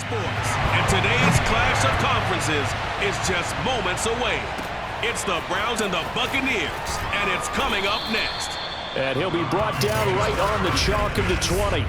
sports, and today's clash of conferences is just moments away. It's the Browns and the Buccaneers, and it's coming up next. And he'll be brought down right on the chalk of the 20.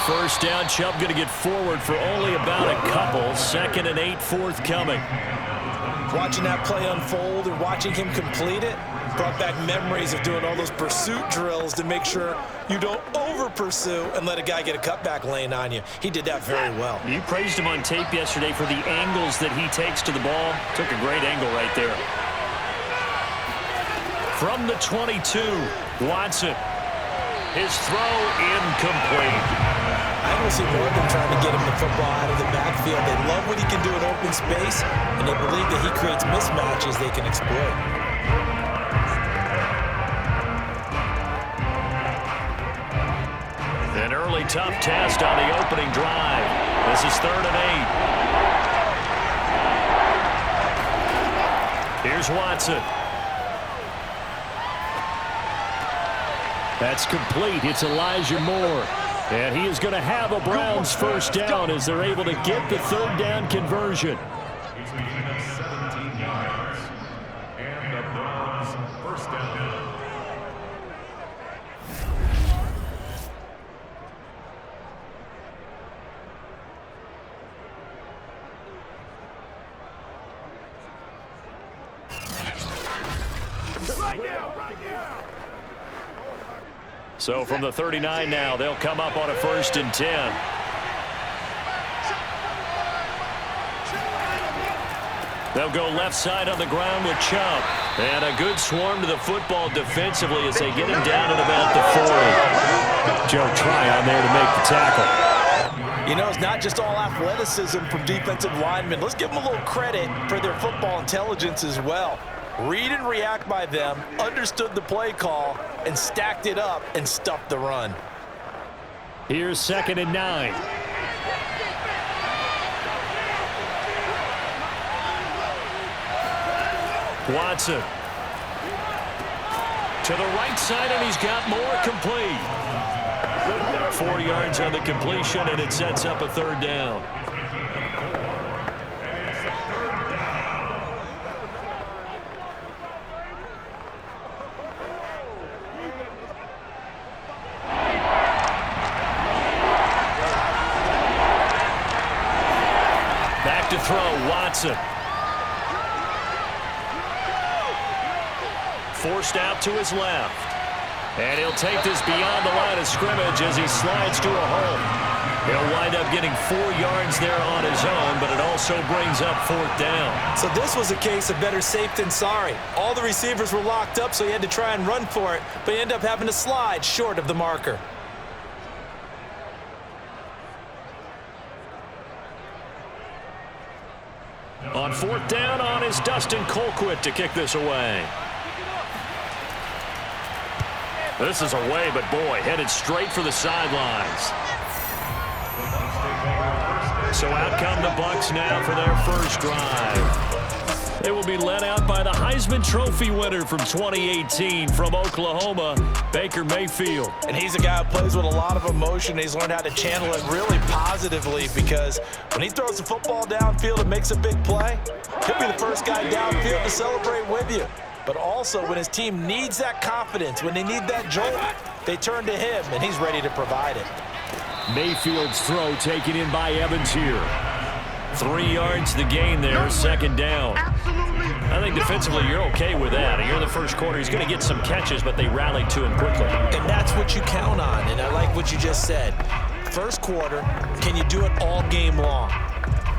First down, Chubb going to get forward for only about a couple. 2nd and 8 forthcoming. Watching that play unfold and watching him complete it brought back memories of doing all those pursuit drills to make sure you don't over-pursue and let a guy get a cutback lane on you. He did that very well. You praised him on tape yesterday for the angles that he takes to the ball. Took a great angle right there. From the 22, Watson. His throw incomplete. I don't see more than trying to get him the football out of the backfield. They love what he can do in open space, and they believe that he creates mismatches they can exploit. An early tough test on the opening drive. This is 3rd and 8. Here's Watson. That's complete. It's Elijah Moore. And he is going to have a Browns first down as they're able to get the 3rd down conversion. He's leading us 17 yards. And the Browns first down. So from the 39 now, they'll come up on a 1st and 10. They'll go left side on the ground with Chubb. And a good swarm to the football defensively as they get him down at about the 40. Joe Tryon there to make the tackle. You know, it's not just all athleticism from defensive linemen. Let's give them a little credit for their football intelligence as well. Read and react by them, understood the play call, and stacked it up and stuffed the run. Here's 2nd and 9. Watson. To the right side, and he's got more complete. 4 yards on the completion, and it sets up a 3rd down. Back to throw, Watson. Forced out to his left. And he'll take this beyond the line of scrimmage as he slides to a hole. He'll wind up getting 4 yards there on his own, but it also brings up 4th down. So this was a case of better safe than sorry. All the receivers were locked up, so he had to try and run for it, but he ended up having to slide short of the marker. On 4th down on is Dustin Colquitt to kick this away. This is away, but boy, headed straight for the sidelines. So out come the Bucs now for their first drive. They will be led out by the Heisman Trophy winner from 2018 from Oklahoma, Baker Mayfield. And he's a guy who plays with a lot of emotion. He's learned how to channel it really positively because when he throws the football downfield and makes a big play, he'll be the first guy downfield to celebrate with you. But also when his team needs that confidence, when they need that jolt, they turn to him, and he's ready to provide it. Mayfield's throw taken in by Evans here. 3 yards to gain there, second down. I think defensively you're okay with that. Here in the first quarter, he's going to get some catches, but they rallied to him quickly. And that's what you count on, and I like what you just said. First quarter, can you do it all game long?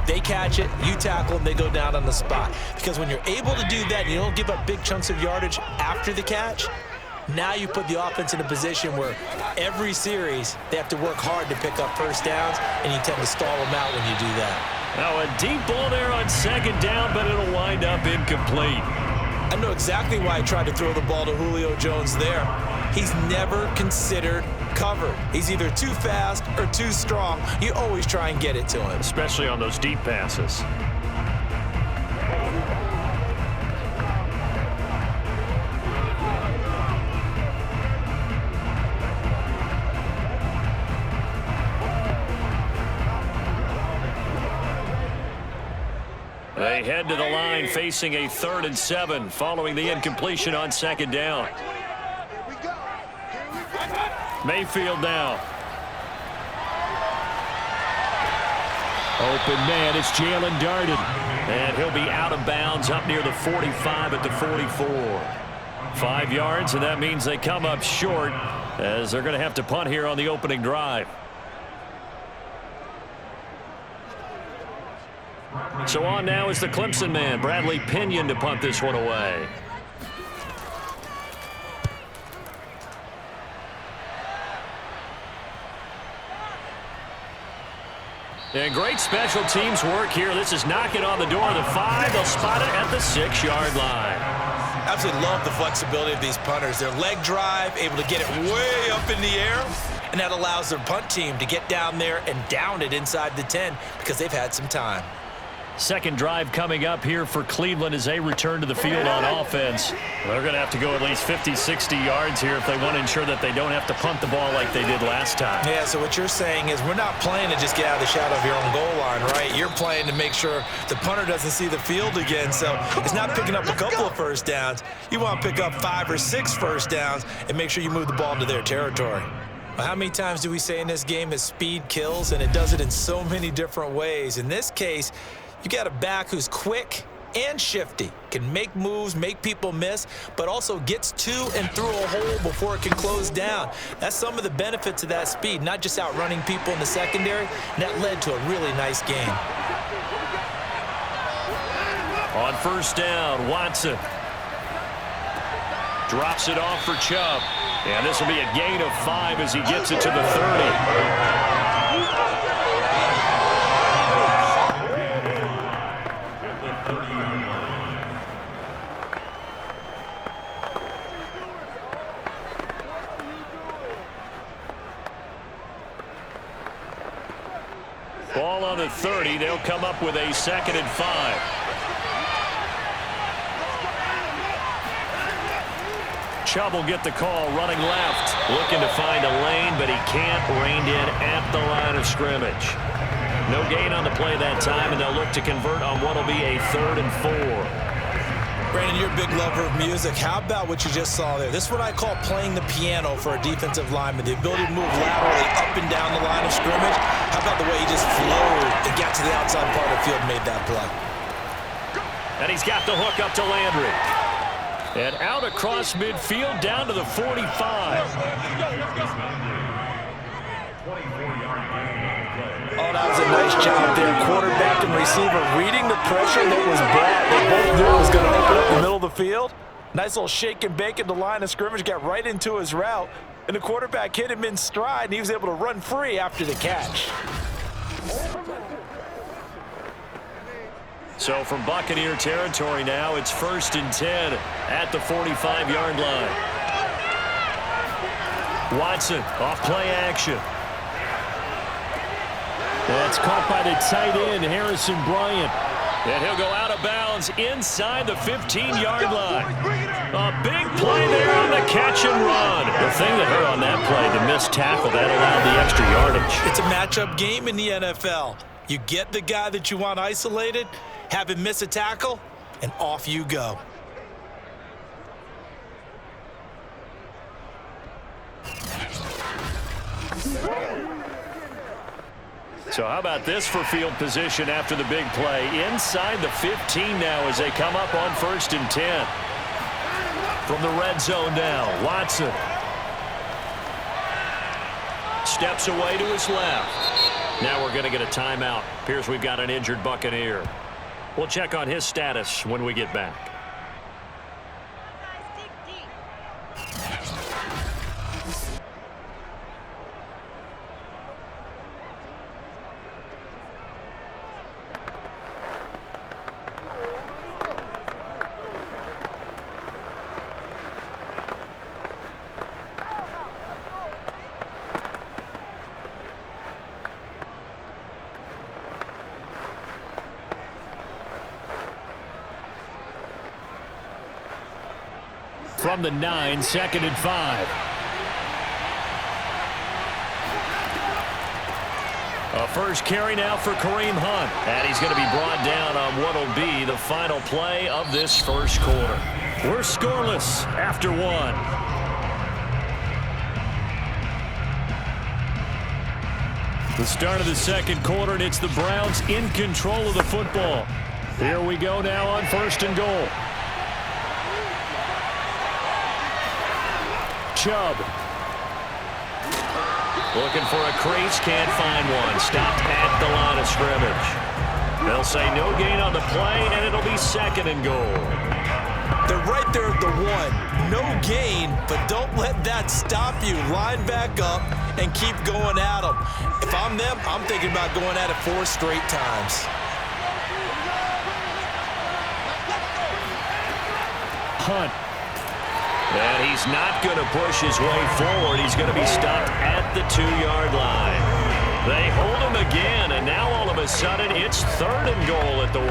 They catch it, you tackle them, they go down on the spot. Because when you're able to do that and you don't give up big chunks of yardage after the catch, now you put the offense in a position where every series they have to work hard to pick up first downs, and you tend to stall them out when you do that. Now a deep ball there on second down, but it'll wind up incomplete. I know exactly why I tried to throw the ball to Julio Jones there. He's never considered covered. He's either too fast or too strong. You always try and get it to him. Especially on those deep passes. They head to the line facing a 3rd and 7 following the incompletion on second down. Mayfield now. Open man, it's Jalen Darden. And he'll be out of bounds up near the 45 at the 44. 5 yards, and that means they come up short as they're going to have to punt here on the opening drive. So on now is the Clemson man, Bradley Pinion, to punt this one away. And great special teams work here. This is knocking on the door of the 5. They'll spot it at the 6-yard line. Absolutely love the flexibility of these punters. Their leg drive, able to get it way up in the air, and that allows their punt team to get down there and down it inside the 10 because they've had some time. Second drive coming up here for Cleveland as they return to the field on offense. They're going to have to go at least 50, 60 yards here if they want to ensure that they don't have to punt the ball like they did last time. Yeah, so what you're saying is we're not playing to just get out of the shadow of your own goal line, right? You're playing to make sure the punter doesn't see the field again. So it's not picking up a couple of first downs. You want to pick up 5 or 6 first downs and make sure you move the ball into their territory. Well, how many times do we say in this game that speed kills, and it does it in so many different ways? In this case, you got a back who's quick and shifty, can make moves, make people miss, but also gets to and through a hole before it can close down. That's some of the benefits of that speed, not just outrunning people in the secondary, and that led to a really nice game. On first down, Watson drops it off for Chubb, and this will be a gain of 5 as he gets it to the 30. Ball on the 30. They'll come up with a 2nd and 5. Chubb will get the call running left. Looking to find a lane, but he can't. Reined in at the line of scrimmage. No gain on the play that time, and they'll look to convert on what will be a 3rd and 4. Brandon, you're a big lover of music. How about what you just saw there? This is what I call playing the piano for a defensive lineman. The ability to move laterally up and down the line of scrimmage. How about the way he just flowed and got to the outside part of the field and made that play? And he's got the hook up to Landry. And out across midfield down to the 45. Oh, that was a nice job there. Quarterback and receiver reading the pressure that was brought. They both knew it was going to open up the middle of the field. Nice little shake and bake at the line of scrimmage. Got right into his route. And the quarterback hit him in stride, and he was able to run free after the catch. So from Buccaneer territory now, it's 1st and 10 at the 45-yard line. Watson off play action. That's caught by the tight end, Harrison Bryant. And he'll go out of bounds inside the 15-yard line. A big play there on the catch and run. The thing that hurt on that play, the missed tackle, that allowed the extra yardage. It's a matchup game in the NFL. You get the guy that you want isolated, have him miss a tackle, and off you go. So how about this for field position after the big play? Inside the 15 now as they come up on 1st and 10. From the red zone now, Watson. Steps away to his left. Now we're going to get a timeout. Appears we've got an injured Buccaneer. We'll check on his status when we get back. From the 9, 2nd and 5. A first carry now for Kareem Hunt. And he's going to be brought down on what will be the final play of this first quarter. We're scoreless after 1. The start of the second quarter, and it's the Browns in control of the football. Here we go now on 1st and goal. Chubb. Looking for a crease, can't find one. Stopped at the line of scrimmage. They'll say no gain on the play, and it'll be 2nd and goal. They're right there at the 1. No gain, but don't let that stop you. Line back up and keep going at them. If I'm them, I'm thinking about going at it 4 straight times. Hunt. And he's not going to push his way forward. He's going to be stopped at the 2-yard line. They hold him again, and now all of a sudden it's 3rd and goal at the 1.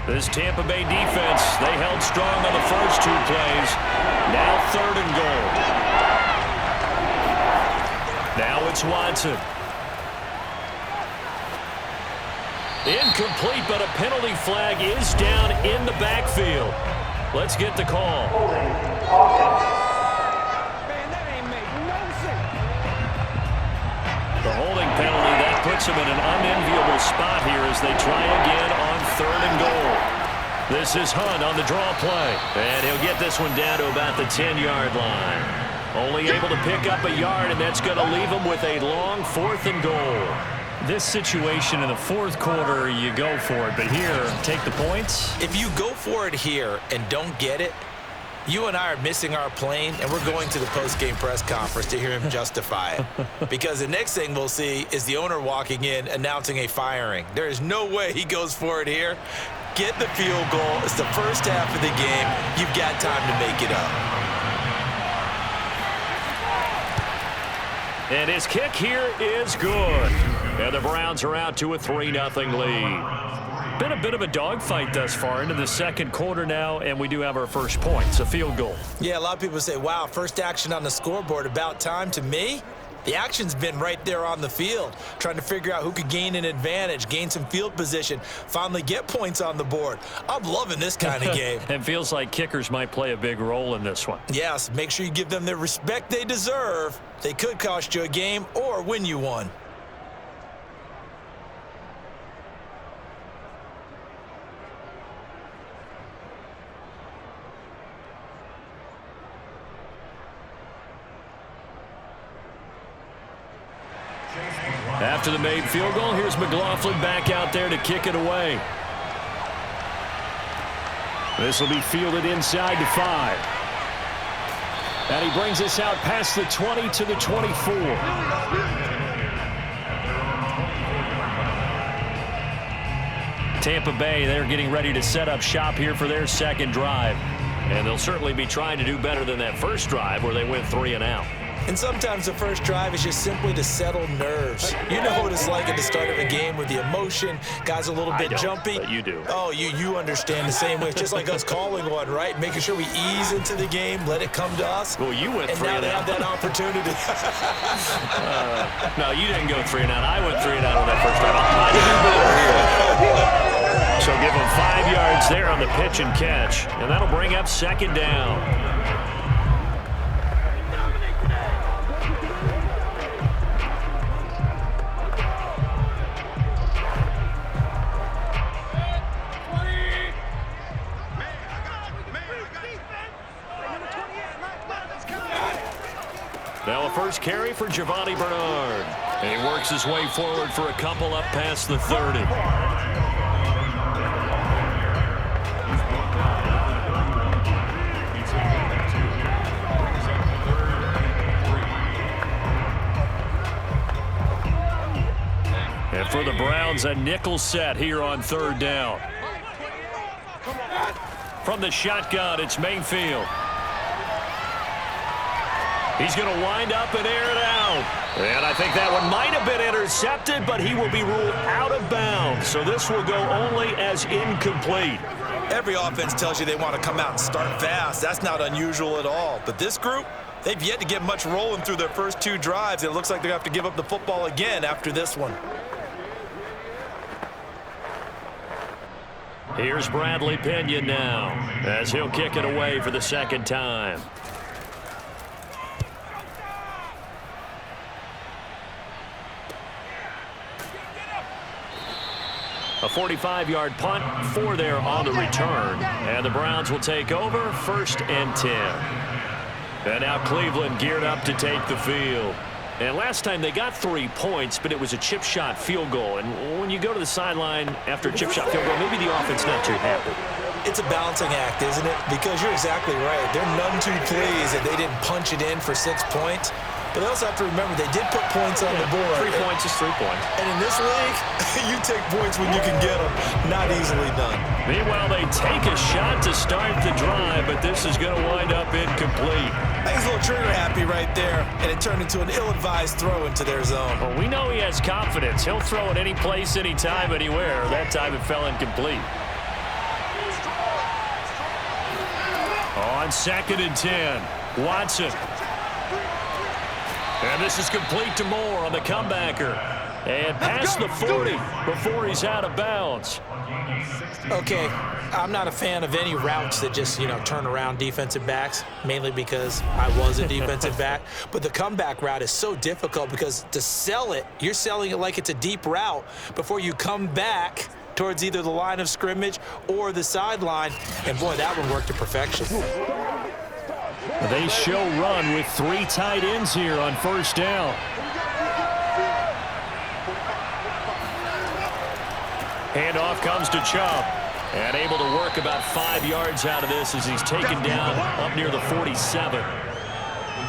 This Tampa Bay defense, they held strong on the first 2 plays. Now 3rd and goal. Now it's Watson. Incomplete, but a penalty flag is down in the backfield. Let's get the call. The holding penalty, that puts him in an unenviable spot here as they try again on 3rd and goal. This is Hunt on the draw play. And he'll get this one down to about the 10-yard line. Only able to pick up a yard, and that's going to leave him with a long 4th and goal. This situation in the 4th quarter, you go for it. But here, take the points. If you go for it here and don't get it, you and I are missing our plane, and we're going to the post-game press conference to hear him justify it. Because the next thing we'll see is the owner walking in announcing a firing. There is no way he goes for it here. Get the field goal. It's the first half of the game. You've got time to make it up. And his kick here is good. And the Browns are out to a 3-0 lead. Been a bit of a dogfight thus far into the second quarter now, and we do have our first points, a field goal. Yeah, a lot of people say, wow, first action on the scoreboard, about time. To me, the action's been right there on the field, trying to figure out who could gain an advantage, gain some field position, finally get points on the board. I'm loving this kind of game. It feels like kickers might play a big role in this one. Yes, make sure you give them the respect they deserve. They could cost you a game or win you one. After the made field goal, here's McLaughlin back out there to kick it away. This will be fielded inside the 5. And he brings us out past the 20 to the 24. Tampa Bay, they're getting ready to set up shop here for their second drive. And they'll certainly be trying to do better than that first drive where they went 3 and out. And sometimes the first drive is just simply to settle nerves. You know what it's like at the start of a game with the emotion, guys a little bit jumpy. But you do. Oh, you understand the same way. It's just like us calling one, right? Making sure we ease into the game, let it come to us. Well, you went and 3 now and they out. have that opportunity. No, you didn't go 3 and out. I went 3 and out on that first drive. I'll try to do better here. So give them 5 yards there on the pitch and catch, and that'll bring up second down. Now a first carry for Giovanni Bernard. And he works his way forward for a couple up past the 30. And for the Browns, a nickel set here on third down. From the shotgun, it's Mayfield. He's going to wind up and air it out. And I think that one might have been intercepted, but he will be ruled out of bounds. So this will go only as incomplete. Every offense tells you they want to come out and start fast. That's not unusual at all. But this group, they've yet to get much rolling through their first 2 drives. It looks like they have to give up the football again after this one. Here's Bradley Pinion now, as he'll kick it away for the second time. A 45-yard punt, 4 there on the return. And the Browns will take over, 1st and 10. And now Cleveland geared up to take the field. And last time they got 3 points, but it was a chip shot field goal. And when you go to the sideline after a chip shot field goal, maybe the offense not too happy. It's a balancing act, isn't it? Because you're exactly right. They're none too pleased that they didn't punch it in for 6 points. But they also have to remember they did put points on the board. 3 points is 3 points. And in this league, you take points when you can get them. Not easily done. Meanwhile, they take a shot to start the drive, but this is going to wind up incomplete. I think he's a little trigger happy right there, and it turned into an ill-advised throw into their zone. Well, we know he has confidence. He'll throw it any place, anytime, anywhere. That time it fell incomplete. On 2nd and 10, Watson. And this is complete to Moore on the comebacker. And past the 40 before he's out of bounds. Okay, I'm not a fan of any routes that just, turn around defensive backs, mainly because I was a defensive back. But the comeback route is so difficult because to sell it, you're selling it like it's a deep route before you come back towards either the line of scrimmage or the sideline. And, boy, that one worked to perfection. They show run with 3 tight ends here on 1st down. Handoff comes to Chubb. And able to work about 5 yards out of this as he's taken down up near the 47.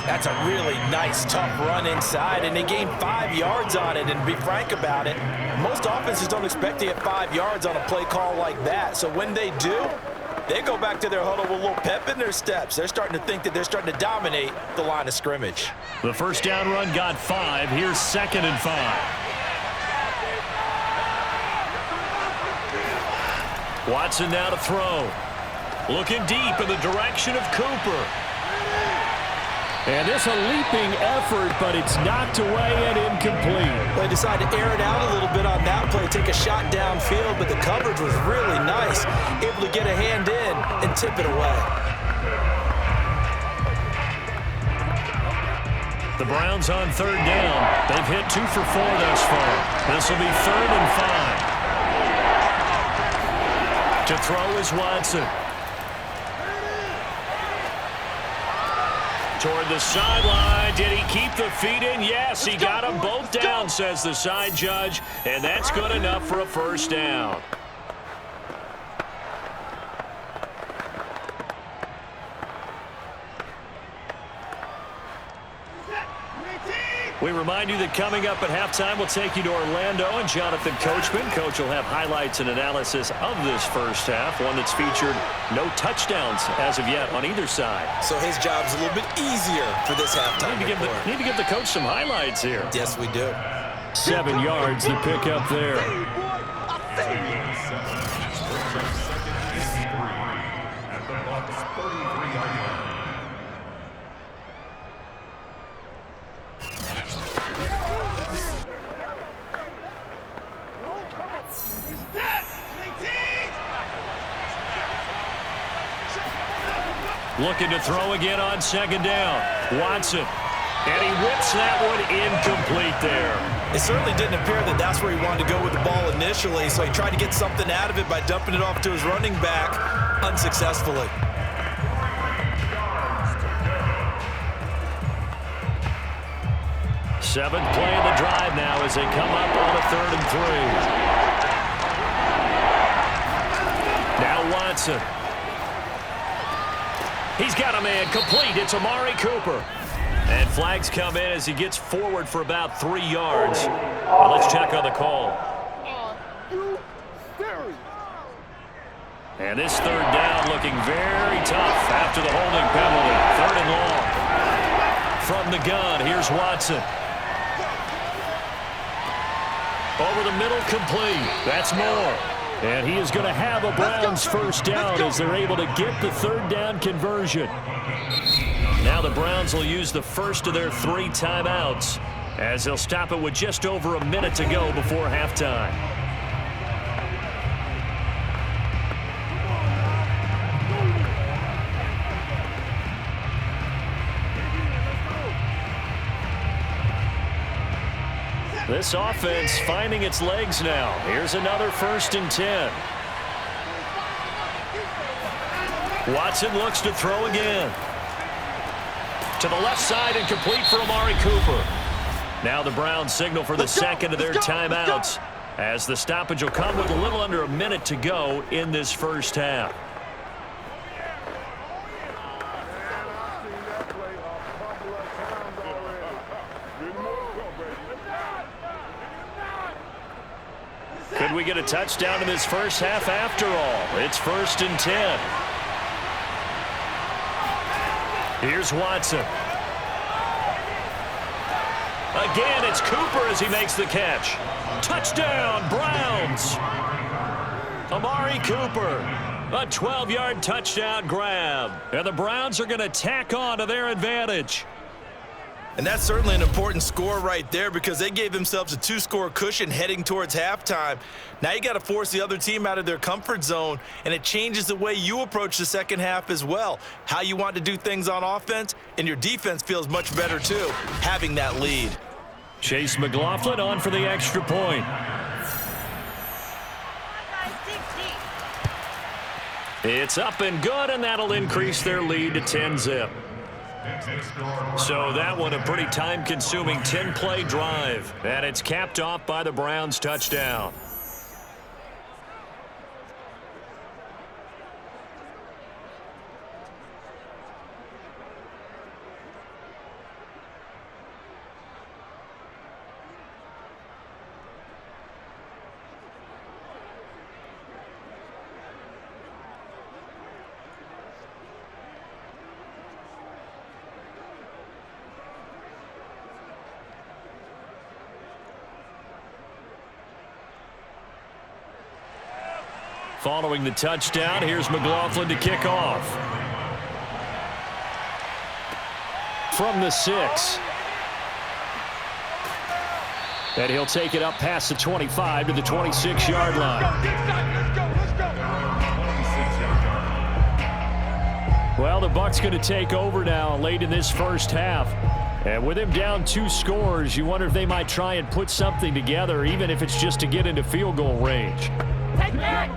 That's a really nice, tough run inside, and they gained 5 yards on it. And to be frank about it, most offenses don't expect to get 5 yards on a play call like that. So when they do, they go back to their huddle with a little pep in their steps. They're starting to think that they're starting to dominate the line of scrimmage. The first down run got 5. Here's 2nd and 5. Watson now to throw. Looking deep in the direction of Cooper. And this a leaping effort, but it's knocked away and incomplete. Well, they decided to air it out a little bit on that play, take a shot downfield, but the coverage was really nice. Able to get a hand in and tip it away. The Browns on 3rd down. They've hit 2 for 4 thus far. This will be 3rd and 5. To throw is Watson. Toward the sideline. Did he keep the feet in? Yes, he got them both down, says the side judge. And that's good enough for a 1st down. We remind you that coming up at halftime, we'll take you to Orlando and Jonathan Coachman. Coach will have highlights and analysis of this first half, one that's featured no touchdowns as of yet on either side. So his job's a little bit easier for this halftime. Need to give the coach some highlights here. Yes, we do. 7 yards to pick up there. Looking to throw again on second down. Watson. And he whips that one incomplete there. It certainly didn't appear that that's where he wanted to go with the ball initially, so he tried to get something out of it by dumping it off to his running back unsuccessfully. Seventh play of the drive now as they come up on a 3rd and 3. Now Watson. He's got a man complete. It's Amari Cooper. And flags come in as he gets forward for about 3 yards. Well, let's check on the call. And this 3rd down looking very tough after the holding penalty. 3rd and long. From the gun, here's Watson. Over the middle, complete. That's Moore. And he is going to have a Browns first down as they're able to get the 3rd down conversion. Now the Browns will use the first of their 3 timeouts as they'll stop it with just over a minute to go before halftime. This offense finding its legs now. Here's another 1st and 10. Watson looks to throw again. To the left side and complete for Amari Cooper. Now the Browns signal for the second of their timeouts as the stoppage will come with a little under a minute to go in this first half. Could we get a touchdown in this first half after all? It's 1st and 10. Here's Watson. Again, it's Cooper as he makes the catch. Touchdown, Browns. Amari Cooper, a 12-yard touchdown grab. And the Browns are going to tack on to their advantage. And that's certainly an important score right there because they gave themselves a 2-score cushion heading towards halftime. Now you got to force the other team out of their comfort zone, and it changes the way you approach the second half as well. How you want to do things on offense, and your defense feels much better too, having that lead. Chase McLaughlin on for the extra point. It's up and good, and that'll increase their lead to 10-zip. So that one a pretty time-consuming 10-play drive. And it's capped off by the Browns touchdown. Following the touchdown, here's McLaughlin to kick off. From the 6. And he'll take it up past the 25 to the 26-yard line. Well, the Bucs going to take over now late in this first half. And with him down 2 scores, you wonder if they might try and put something together, even if it's just to get into field goal range. Take that!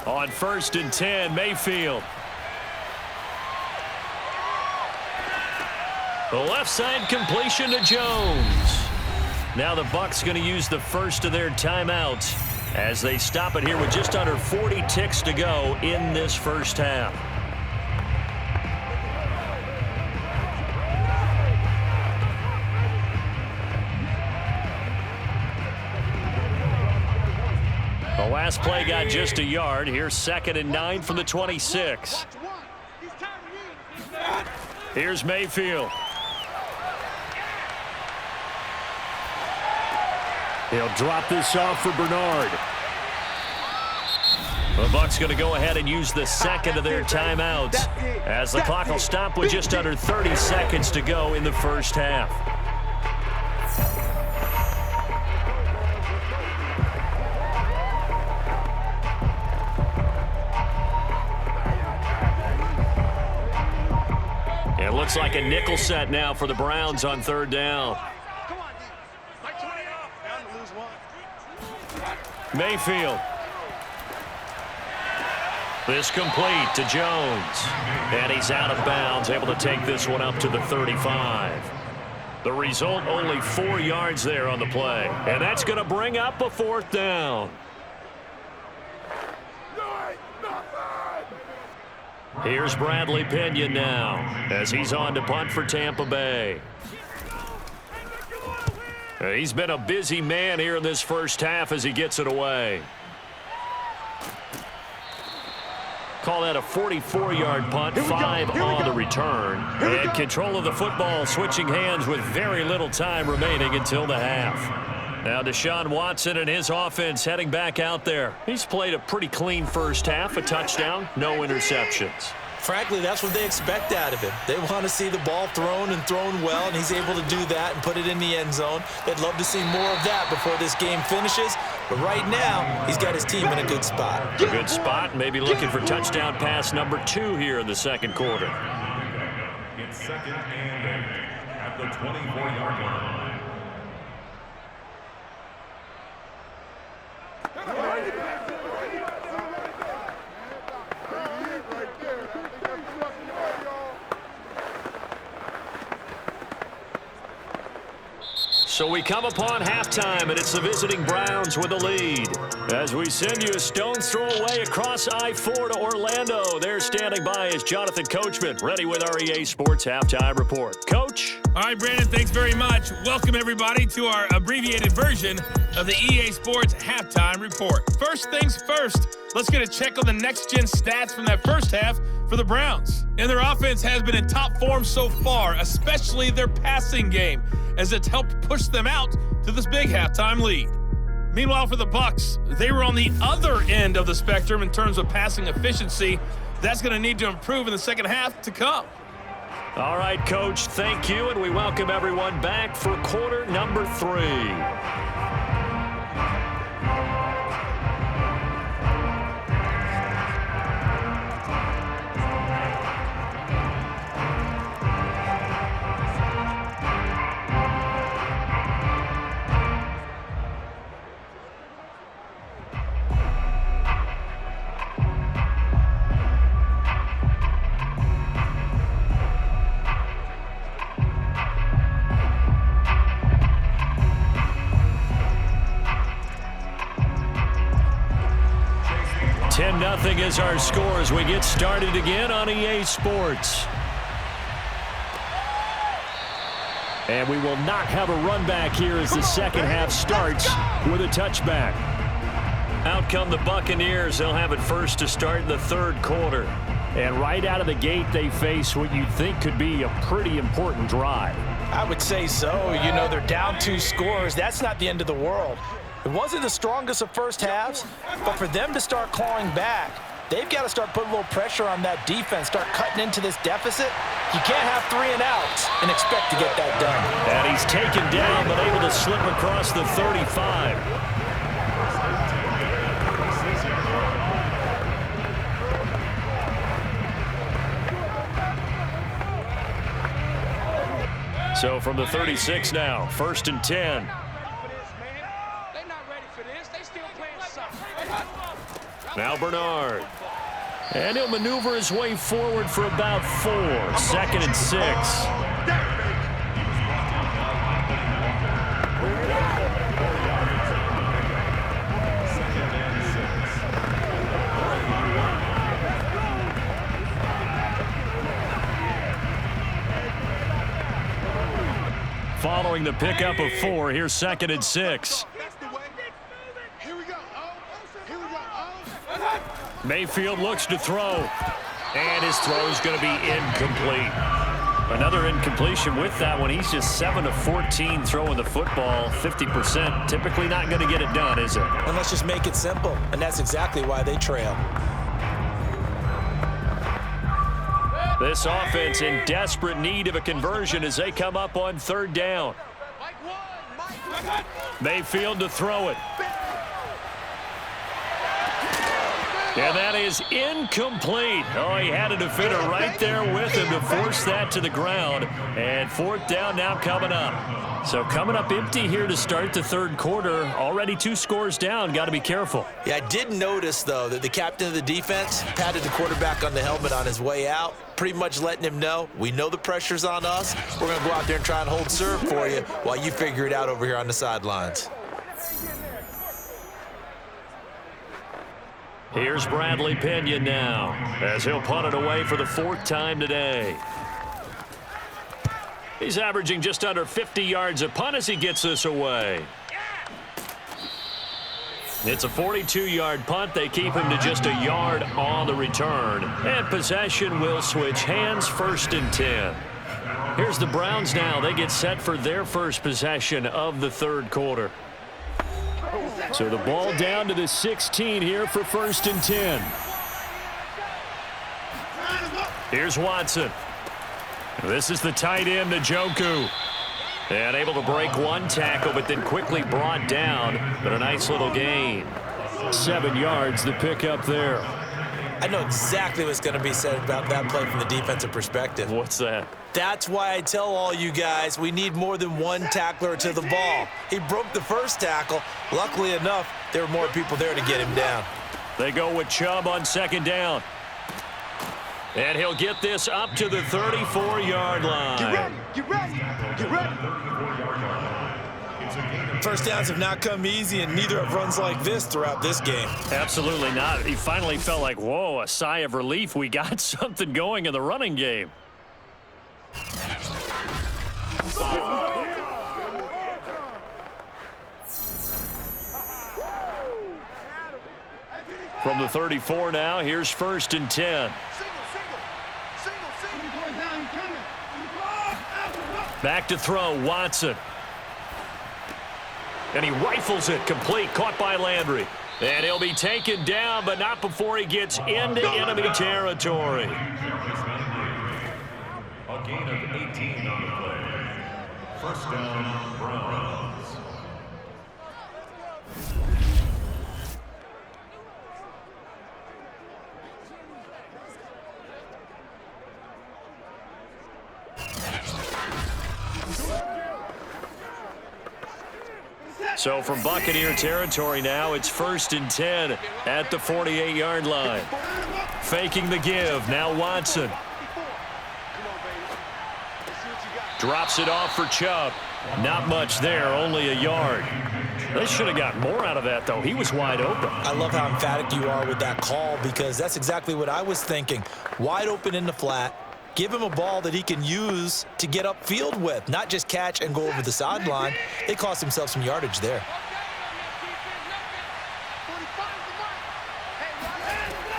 On 1st and 10, Mayfield. The left side completion to Jones. Now the Bucs going to use the first of their timeouts as they stop it here with just under 40 ticks to go in this first half. last play got just a yard. Here's 2nd and 9 from the 26. Here's Mayfield. He'll drop this off for Bernard. The Bucs going to go ahead and use the second of their timeouts as the clock will stop with just under 30 seconds to go in the first half. It looks like a nickel set now for the Browns on 3rd down. Mayfield. This complete to Jones. And he's out of bounds, able to take this one up to the 35. The result, only 4 yards there on the play. And that's going to bring up a 4th down. Here's Bradley Pena now as he's on to punt for Tampa Bay. He's been a busy man here in this first half as he gets it away. Call that a 44-yard punt, 5 on the return. And control of the football switching hands with very little time remaining until the half. Now Deshaun Watson and his offense heading back out there. He's played a pretty clean first half, a touchdown, no interceptions. Frankly, that's what they expect out of him. They want to see the ball thrown and thrown well, and he's able to do that and put it in the end zone. They'd love to see more of that before this game finishes. But right now, he's got his team in a good spot. A good spot, maybe looking for touchdown pass number 2 here in the second quarter. It's 2nd and 8 at the 24-yard line. So we come upon halftime, and it's the visiting Browns with the lead. As we send you a stone's throw away across I-4 to Orlando. There standing by is Jonathan Coachman, ready with our EA Sports Halftime Report. Coach? All right, Brandon, thanks very much. Welcome, everybody, to our abbreviated version of the EA Sports Halftime Report. First things first, let's get a check on the next-gen stats from that first half for the Browns. And their offense has been in top form so far, especially their passing game, as it's helped push them out to this big halftime lead. Meanwhile, for the Bucs, they were on the other end of the spectrum in terms of passing efficiency. That's going to need to improve in the second half to come. All right, Coach, thank you, and we welcome everyone back for quarter number 3. Nothing is our score as we get started again on EA Sports. And we will not have a run back here as the second half starts with a touchback. Out come the Buccaneers. They'll have it first to start the third quarter. And right out of the gate, they face what you think could be a pretty important drive. I would say so. You know, they're down 2 scores. That's not the end of the world. It wasn't the strongest of first halves, but for them to start clawing back, they've got to start putting a little pressure on that defense, start cutting into this deficit. You can't have 3 and outs and expect to get that done. And he's taken down, but able to slip across the 35. So from the 36 now, 1st and 10. Now Bernard. And he'll maneuver his way forward for about 4. 2nd and 6. Following the pickup of 4, here's 2nd and 6. Here we go. Here we go. Mayfield looks to throw. And his throw is going to be incomplete. Another incompletion with that one. He's just 7 of 14 throwing the football, 50%. Typically not going to get it done, is it? And let's just make it simple. And that's exactly why they trail. This offense in desperate need of a conversion as they come up on third down. Mayfield to throw it. And that is incomplete. Oh, he had a defender right there with him to force that to the ground. And fourth down now coming up. So coming up empty here to start the third quarter. Already 2 scores down. Got to be careful. Yeah, I did notice, though, that the captain of the defense patted the quarterback on the helmet on his way out, pretty much letting him know, we know the pressure's on us. We're going to go out there and try and hold serve for you while you figure it out over here on the sidelines. Here's Bradley Pinion now as he'll punt it away for the 4th time today. He's averaging just under 50 yards a punt as he gets this away. It's a 42-yard punt. They keep him to just a yard on the return. And possession will switch hands, 1st and 10. Here's the Browns now. They get set for their first possession of the third quarter. So the ball down to the 16 here for 1st and 10. Here's Watson. This is the tight end, Njoku. And able to break one tackle, but then quickly brought down. But a nice little gain. 7 yards, the pickup there. I know exactly what's going to be said about that play from the defensive perspective. What's that? That's why I tell all you guys we need more than one tackler to the ball. He broke the first tackle. Luckily enough, there were more people there to get him down. They go with Chubb on 2nd down. And he'll get this up to the 34-yard line. Get ready, get ready, get ready. First downs have not come easy, and neither have runs like this throughout this game. Absolutely not. He finally felt like, whoa, a sigh of relief. We got something going in the running game. From the 34 now, here's 1st and 10. Back to throw, Watson. And he rifles it, complete, caught by Landry. And he'll be taken down, but not before he gets into enemy territory. A gain of 18 on the play. 1st down, Browns. So from Buccaneer territory now, it's 1st and 10 at the 48-yard line. Faking the give, now Watson. Drops it off for Chubb. Not much there, only a yard. They should have got more out of that, though. He was wide open. I love how emphatic you are with that call, because that's exactly what I was thinking. Wide open in the flat. Give him a ball that he can use to get upfield with, not just catch and go over the sideline. They cost themselves some yardage there.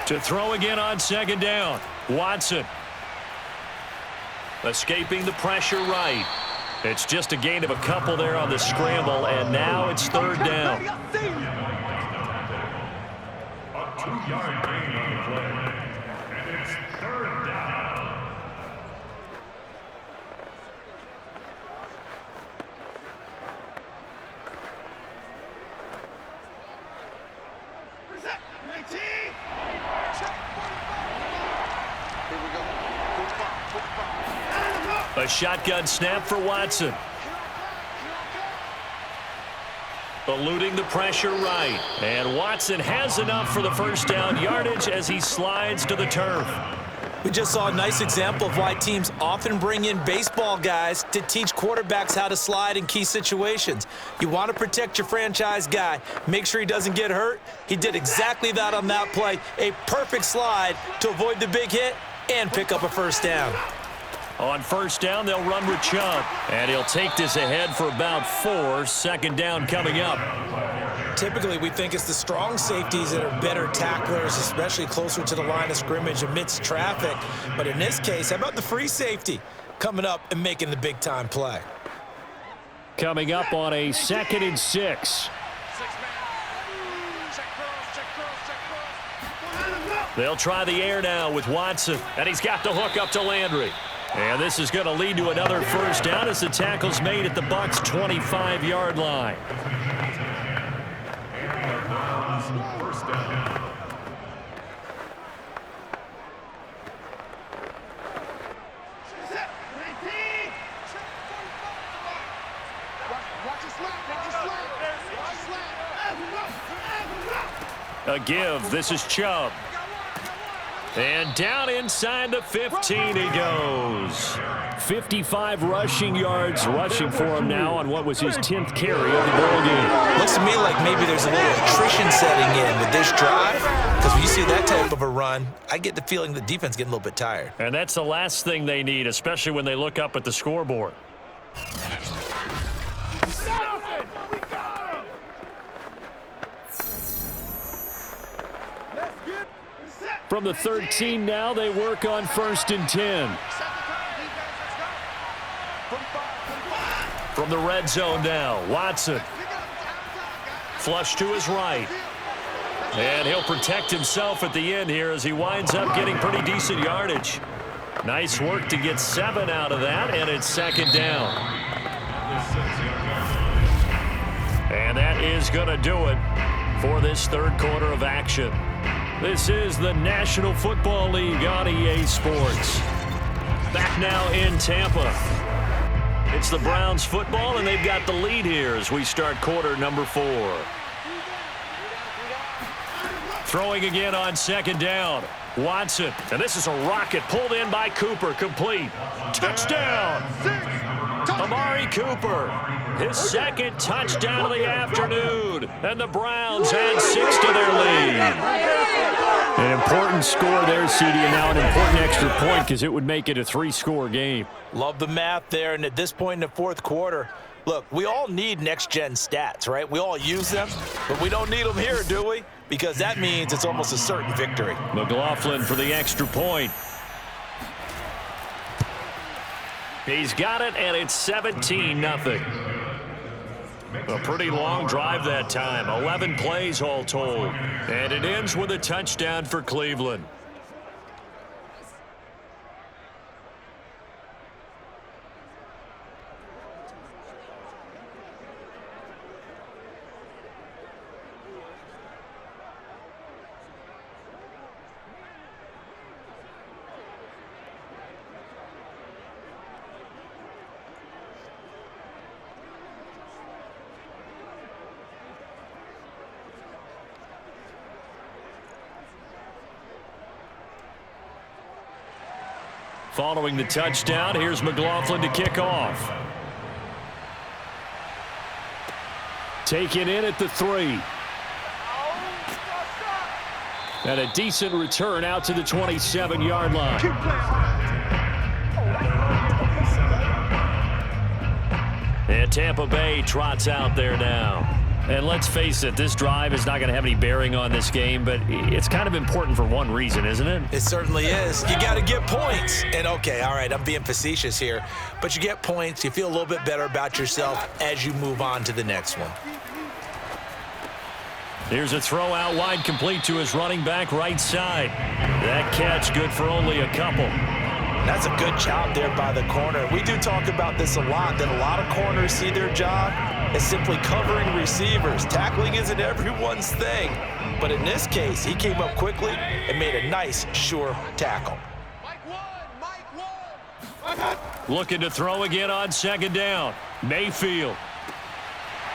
To throw again on 2nd down, Watson. Escaping the pressure right. It's just a gain of a couple there on the scramble, and now it's 3rd down. A 2-yard gain on the play. And it's 3rd down. A shotgun snap for Watson. Eluding the pressure right. And Watson has enough for the 1st down yardage as he slides to the turf. We just saw a nice example of why teams often bring in baseball guys to teach quarterbacks how to slide in key situations. You want to protect your franchise guy. Make sure he doesn't get hurt. He did exactly that on that play. A perfect slide to avoid the big hit and pick up a 1st down. On 1st down, they'll run with Chubb. And he'll take this ahead for about 4. 2nd down coming up. Typically, we think it's the strong safeties that are better tacklers, especially closer to the line of scrimmage amidst traffic. But in this case, how about the free safety coming up and making the big-time play? Coming up on a 2nd and 6. They'll try the air now with Watson, and he's got the hook up to Landry. And this is going to lead to another first down as the tackle's made at the Bucs' 25-yard line. First down. A give. This is Chubb. And down inside the 15 he goes. 55 rushing yards rushing for him now on what was his 10th carry of the ball game. Looks to me like maybe there's a little attrition setting in with this drive, because when you see that type of a run, I get the feeling the defense getting a little bit tired. And that's the last thing they need, especially when they look up at the scoreboard. From the 13 now, they work on 1st and 10. From the red zone now, Watson. Flush to his right. And he'll protect himself at the end here as he winds up getting pretty decent yardage. Nice work to get 7 out of that, and it's 2nd down. And that is going to do it for this 3rd quarter of action. This is the National Football League on EA Sports. Back now in Tampa. It's the Browns football, and they've got the lead here as we start quarter number 4. Throwing again on 2nd down. Watson, and this is a rocket pulled in by Cooper, complete. Touchdown! Amari Cooper, his 2nd touchdown of the afternoon, and the Browns add 6 to their lead. An important score there, CD, and now an important extra point because it would make it a 3-score game. Love the math there, and at this point in the 4th quarter, look, we all need next-gen stats, right? We all use them, but we don't need them here, do we? Because that means it's almost a certain victory. McLaughlin for the extra point. He's got it, and it's 17-0. A pretty long drive that time. 11 plays all told. And it ends with a touchdown for Cleveland. Following the touchdown, here's McLaughlin to kick off. Taken in at the 3. And a decent return out to the 27-yard line. And Tampa Bay trots out there now. And let's face it, this drive is not going to have any bearing on this game, but it's kind of important for one reason, isn't it? It certainly is. You got to get points. And, okay, all right, I'm being facetious here, but you get points. You feel a little bit better about yourself as you move on to the next one. Here's a throw out wide, complete to his running back right side. That catch good for only a couple. That's a good job there by the corner. We do talk about this a lot, that a lot of corners see their job as simply covering receivers. Tackling isn't everyone's thing. But in this case, he came up quickly and made a nice, sure tackle. Looking to throw again on 2nd down. Mayfield.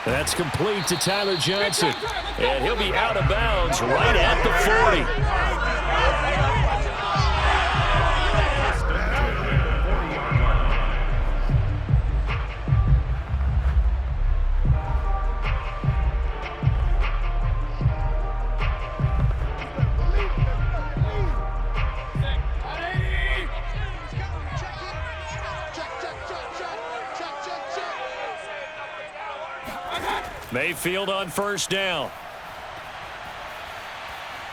That's complete to Tyler Johnson. And he'll be out of bounds right at the 40. Mayfield on first down.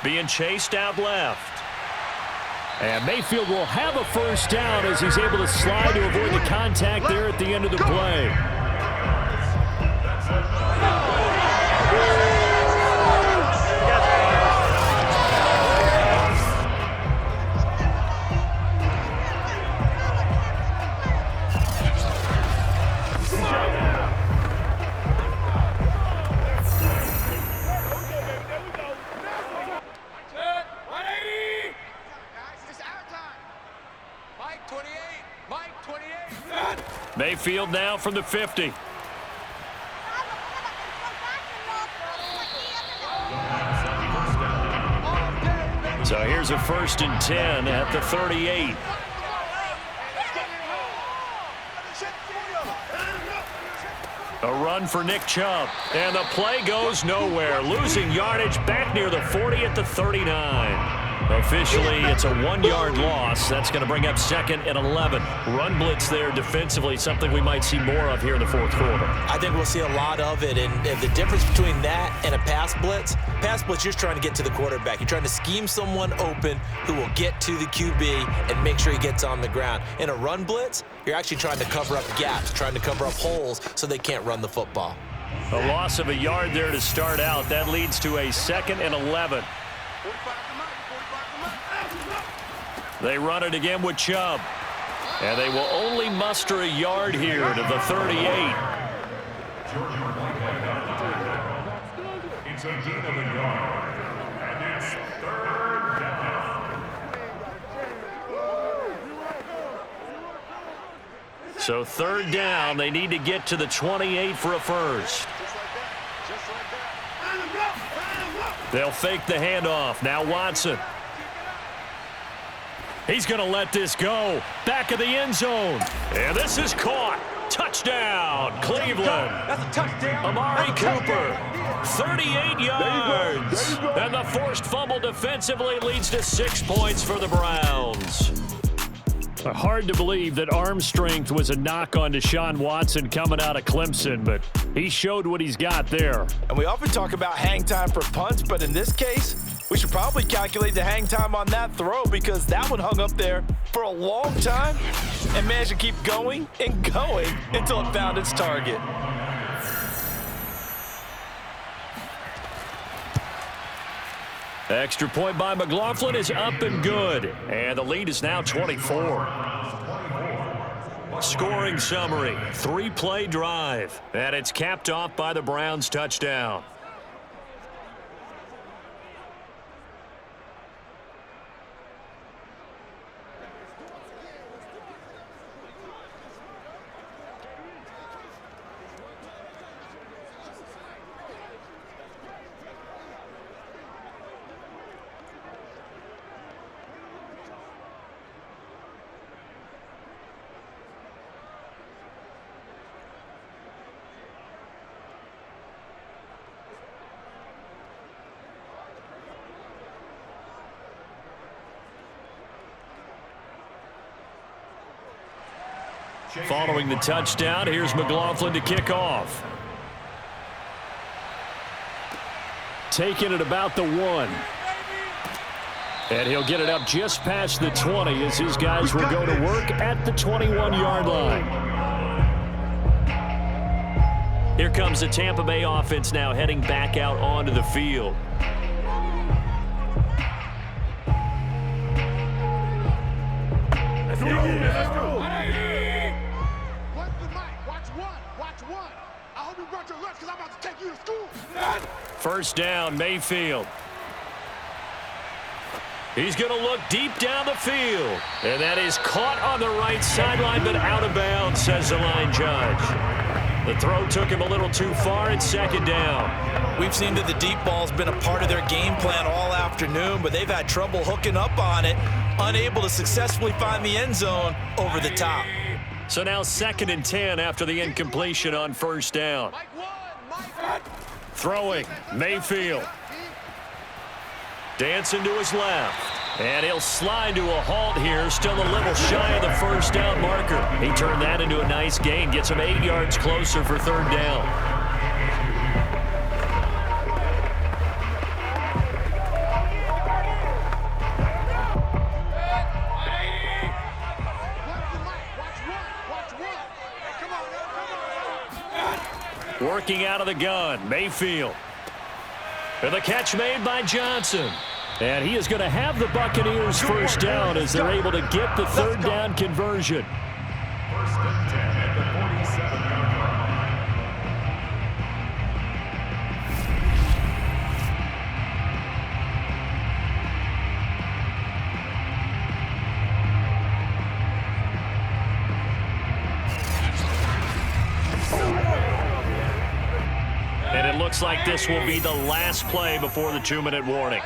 Being chased out left. And Mayfield will have a first down as he's able to slide to avoid the contact there at the end of the play. Mayfield now from the 50. So here's a 1st and 10 at the 38. A run for Nick Chubb. And the play goes nowhere. Losing yardage back near the 40 at the 39. Officially, it's a 1-yard loss. That's going to bring up 2nd and 11. Run blitz there defensively, something we might see more of here in the 4th quarter. I think we'll see a lot of it. And the difference between that and a pass blitz, you're just trying to get to the quarterback. You're trying to scheme someone open who will get to the QB and make sure he gets on the ground. In a run blitz, you're actually trying to cover up gaps, trying to cover up holes so they can't run the football. A loss of a yard there to start out. That leads to a 2nd and 11. They run it again with Chubb. And they will only muster a yard here to the 38. It's a gain of a yard. And it's 3rd down. So 3rd down, they need to get to the 28 for a first. They'll fake the handoff. Now Watson. He's going to let this go. Back of the end zone. And this is caught. Touchdown, Cleveland. That's a touchdown. Amari Cooper, 38 yards. And the forced fumble defensively leads to 6 points for the Browns. Hard to believe that arm strength was a knock on Deshaun Watson coming out of Clemson, but he showed what he's got there. And we often talk about hang time for punts, but in this case, we should probably calculate the hang time on that throw because that one hung up there for a long time and managed to keep going and going until it found its target. Extra point by McLaughlin is up and good. And the lead is now 24. Scoring summary, 3-play drive. And it's capped off by the Browns' touchdown. Following the touchdown, here's McLaughlin to kick off. Taking it about the 1. And he'll get it up just past the 20 as his guys will go to work at the 21-yard line. Here comes the Tampa Bay offense now heading back out onto the field. Let's go. First down, Mayfield. He's going to look deep down the field. And that is caught on the right sideline, but out of bounds, says the line judge. The throw took him a little too far. It's 2nd down. We've seen that the deep ball's been a part of their game plan all afternoon, but they've had trouble hooking up on it, unable to successfully find the end zone over the top. So now 2nd and 10 after the incompletion on first down. Throwing, Mayfield. Dancing to his left. And he'll slide to a halt here, still a little shy of the first down marker. He turned that into a nice gain, gets him 8 yards closer for 3rd down. backing out of the gun. Mayfield. And the catch made by Johnson. And he is going to have the Buccaneers first down as they're able to get the third down conversion. First and 10 at the 47-yard line. And it looks like this will be the last play before the 2-minute warning.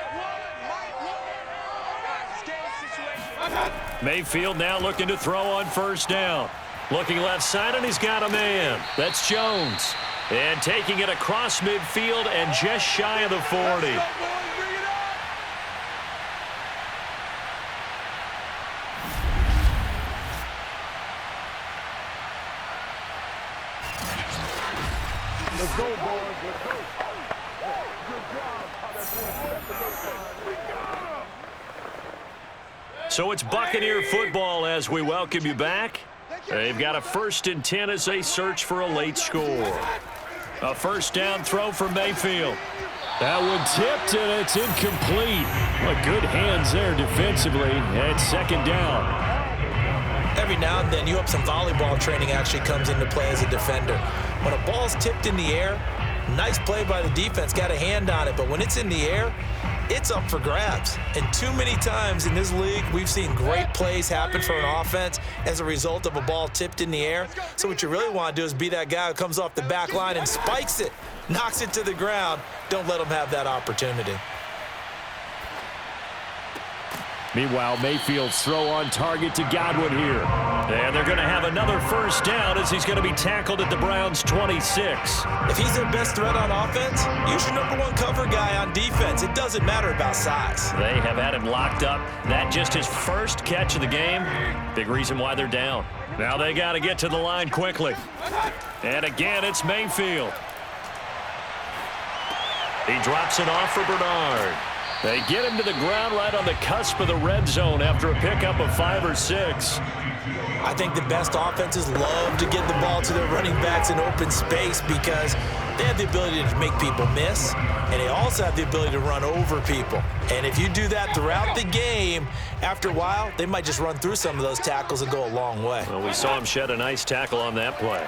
Mayfield now looking to throw on first down. Looking left side, and he's got a man. That's Jones. And taking it across midfield and just shy of the 40. Let's go, boys. Let's go. So it's Buccaneer football as we welcome you back. They've got a 1st and 10 as they search for a late score. A first down throw for Mayfield. That one tipped, and it's incomplete. Well, good hands there defensively, and second down. Every now and then, you hope some volleyball training actually comes into play as a defender. When a ball's tipped in the air, nice play by the defense, got a hand on it, but when it's in the air, it's up for grabs. And too many times in this league, we've seen great plays happen for an offense as a result of a ball tipped in the air. So what you really want to do is be that guy who comes off the back line and spikes it, knocks it to the ground. Don't let them have that opportunity. Meanwhile, Mayfield's throw on target to Godwin here. And they're going to have another first down as he's going to be tackled at the Browns' 26. If he's their best threat on offense, use your #1 cover guy on defense. It doesn't matter about size. They have had him locked up. That just his first catch of the game. Big reason why they're down. Now they got to get to the line quickly. And again, it's Mayfield. He drops it off for Bernard. They get him to the ground right on the cusp of the red zone after a pickup of 5 or 6. I think the best offenses love to get the ball to their running backs in open space because they have the ability to make people miss, and they also have the ability to run over people. And if you do that throughout the game, after a while, they might just run through some of those tackles and go a long way. Well, we saw him shed a nice tackle on that play.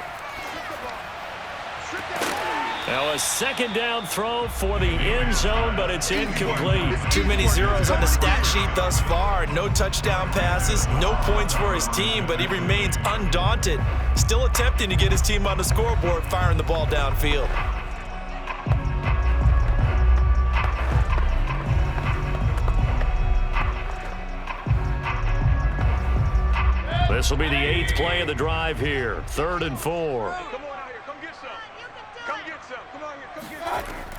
Now a second down throw for the end zone, but it's incomplete. Too many zeros on the stat sheet thus far. No touchdown passes, no points for his team, but he remains undaunted. Still attempting to get his team on the scoreboard, firing the ball downfield. This will be the 8th play of the drive here. 3rd and 4.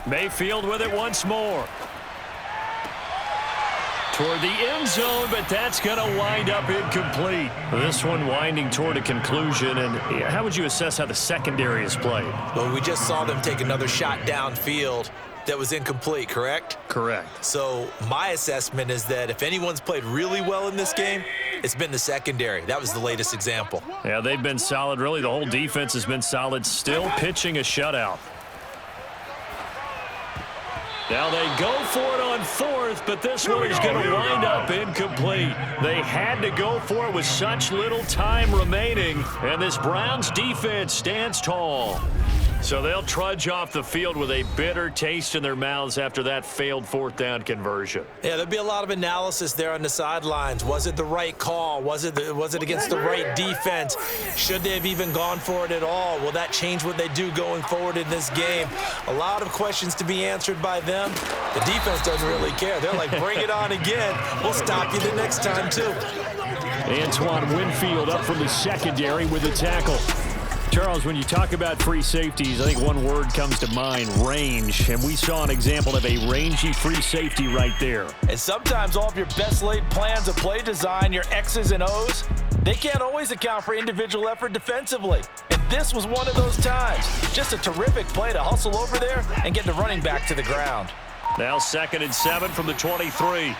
Mayfield with it once more. Toward the end zone, but that's going to wind up incomplete. This one winding toward a conclusion. And how would you assess how the secondary is played? Well, we just saw them take another shot downfield that was incomplete, correct? Correct. So my assessment is that if anyone's played really well in this game, it's been the secondary. That was the latest example. Yeah, they've been solid. Really, the whole defense has been solid. Still pitching a shutout. Now they go for it on 4th, but this one is going to wind up incomplete. They had to go for it with such little time remaining, and this Browns defense stands tall. So they'll trudge off the field with a bitter taste in their mouths after that failed 4th down conversion. Yeah, there'll be a lot of analysis there on the sidelines. Was it the right call? Was it against the right defense? Should they have even gone for it at all? Will that change what they do going forward in this game? A lot of questions to be answered by them. The defense doesn't really care. They're like, bring it on again. We'll stop you the next time, too. Antoine Winfield up from the secondary with the tackle. Charles, when you talk about free safeties, I think one word comes to mind, range. And we saw an example of a rangy free safety right there. And sometimes all of your best laid plans of play design, your X's and O's, they can't always account for individual effort defensively. And this was one of those times. Just a terrific play to hustle over there and get the running back to the ground. Now 2nd and 7 from the 23.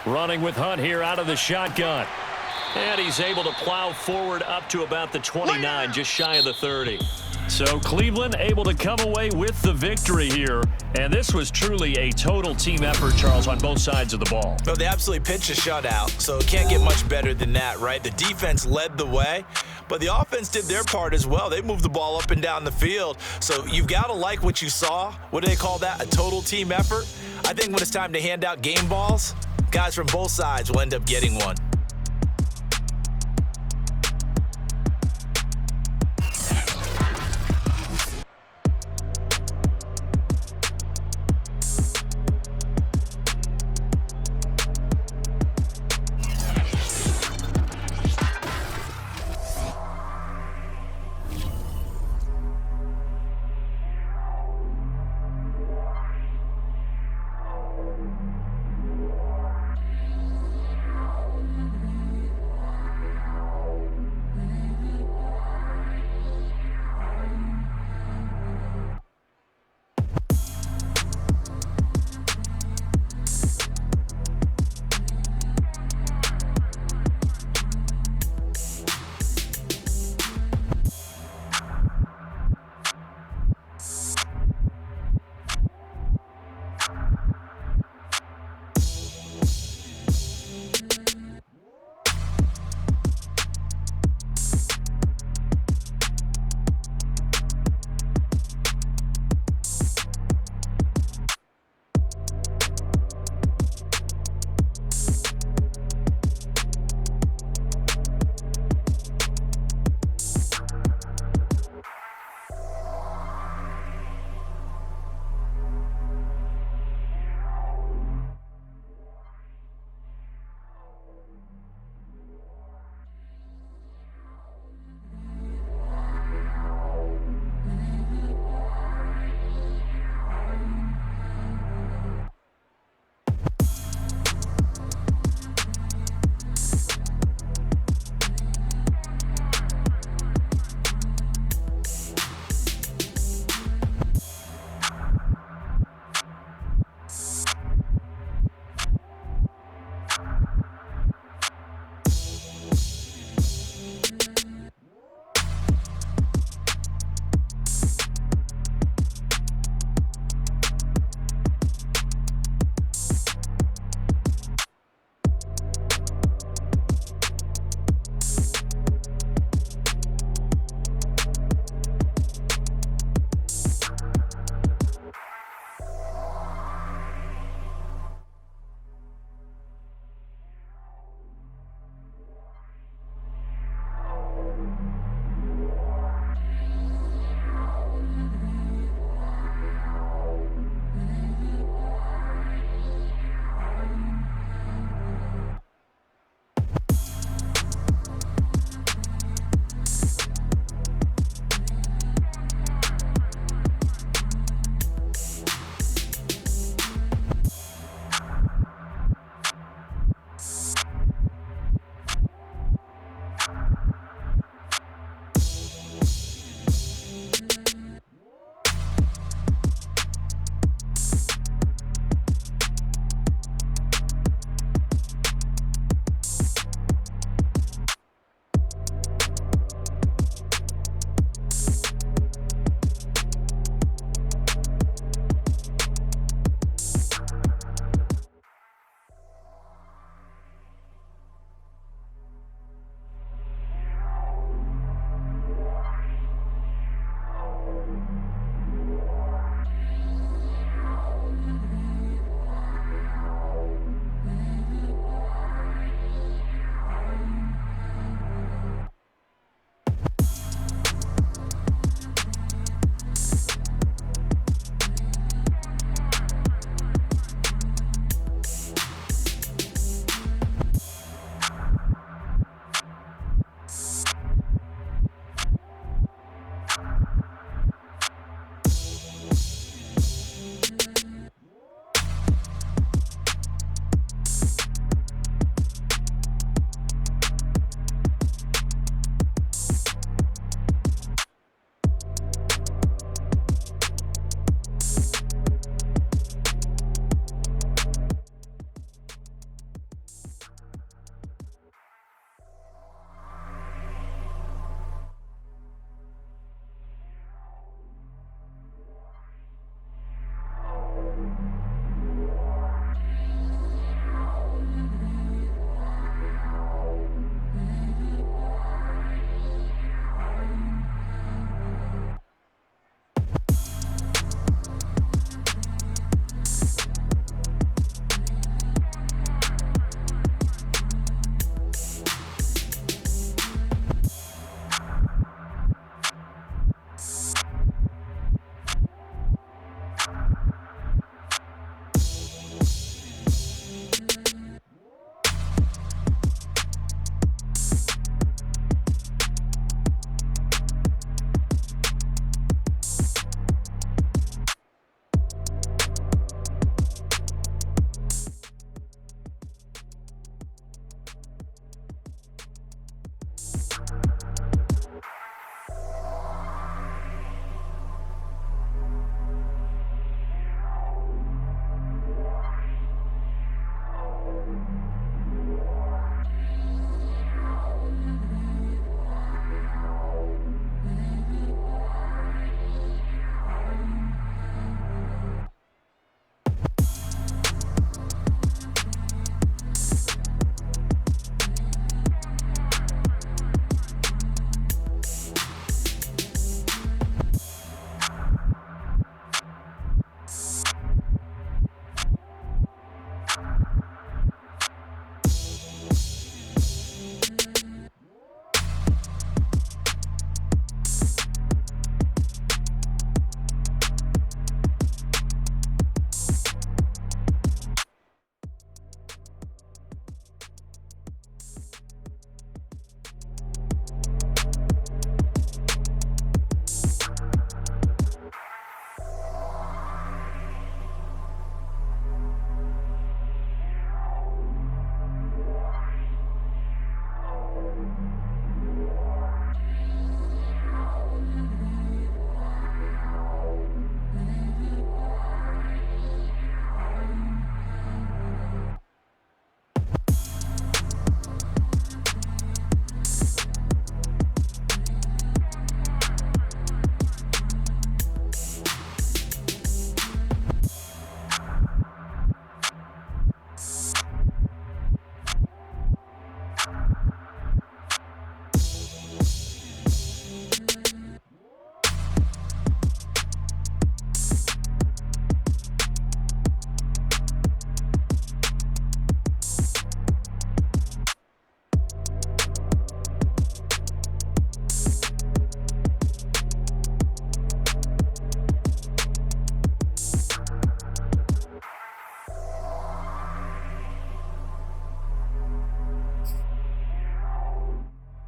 Running with Hunt here out of the shotgun. And he's able to plow forward up to about the 29, just shy of the 30. So Cleveland able to come away with the victory here. And this was truly a total team effort, Charles, on both sides of the ball. Well, they absolutely pitched a shutout, so it can't get much better than that, right? The defense led the way, but the offense did their part as well. They moved the ball up and down the field. So you've got to like what you saw. What do they call that? A total team effort? I think when it's time to hand out game balls, guys from both sides will end up getting one.